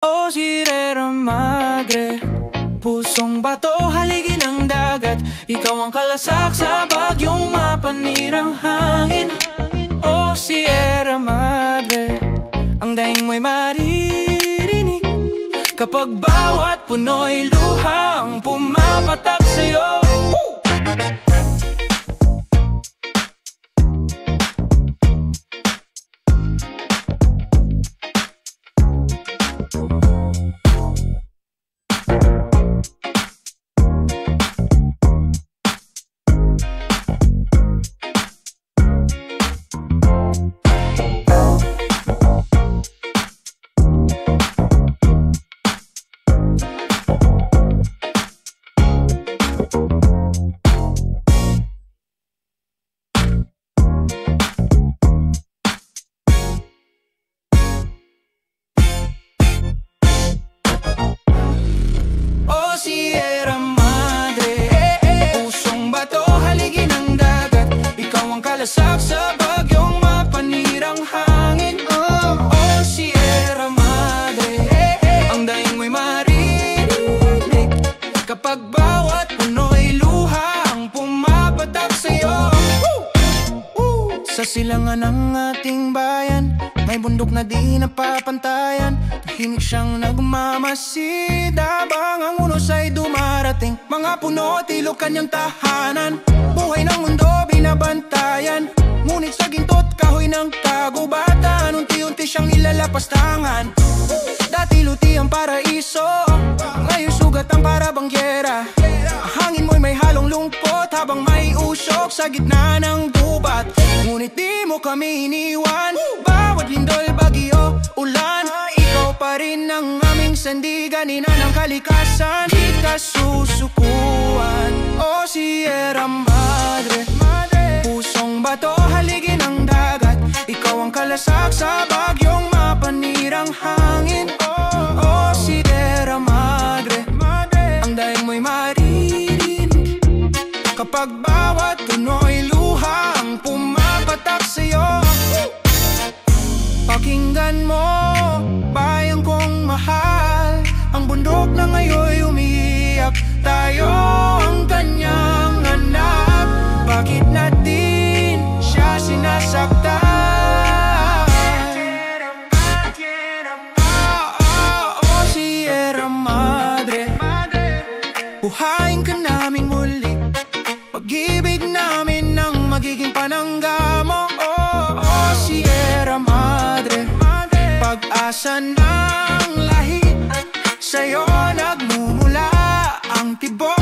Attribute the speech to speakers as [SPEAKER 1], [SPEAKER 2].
[SPEAKER 1] O Sierra Madre, pusong bato, haligi ng dagat. Ikaw ang kalasak sa bagyong mapanirang hangin. O Sierra Madre, ang daing mo'y maririnig kapag bawat puno'y luha ang pumapatak sa'yo. Sierra Madre, pusong bato, haligi ng dagat. Ikaw ang kalasak sa bagyong mapanirang hangin. Oh Sierra Madre, ang daing mo'y maririnig kapag bawat puno'y luha ang pumapatak sa'yo. Sa silangan ng ating bayan, may bundok na di napapantayan. Tahimik siyang nagmamasid habang ang unos ay dumarating. Mga puno at ilog kanyang tahanan, buhay ng mundo binabantayan. Ngunit sa ginto't kahoy ng kagubatan, unti-unti siyang nilalapastangan. Dati luti ang paraiso, ngayon sugat ang parabangyera. Ang hangin mo'y may halong lungkot habang may usok sa gitna ng gubat. Ngunit di mo kami iniwan, bawat lindol, bagyo, ulan. Ikaw pa rin ang aming sandigan, ina ng kalikasan. Di ka susukuan, o Sierra Madre, pusong bato, haligi ng dagat. Ikaw ang kalasak sa bagyong mapanirang hangin. O Sierra Madre, ang daing mo'y maririnig kapag bawat puno'y luha ang pumapatak sa'yo. Pakinggan mo, bayang kong mahal, ang bundok na ngayon'y umiiyak. Tayo ang kanyang anak, bakit natin siya sinasaktan? Oh Sierra Madre, buhayin ka namin muli, pag-ibig namin ang magiging panangga mo. Oh Sierra Madre, pag-asa ng lahi, sa'yo nagmumula ang tibok.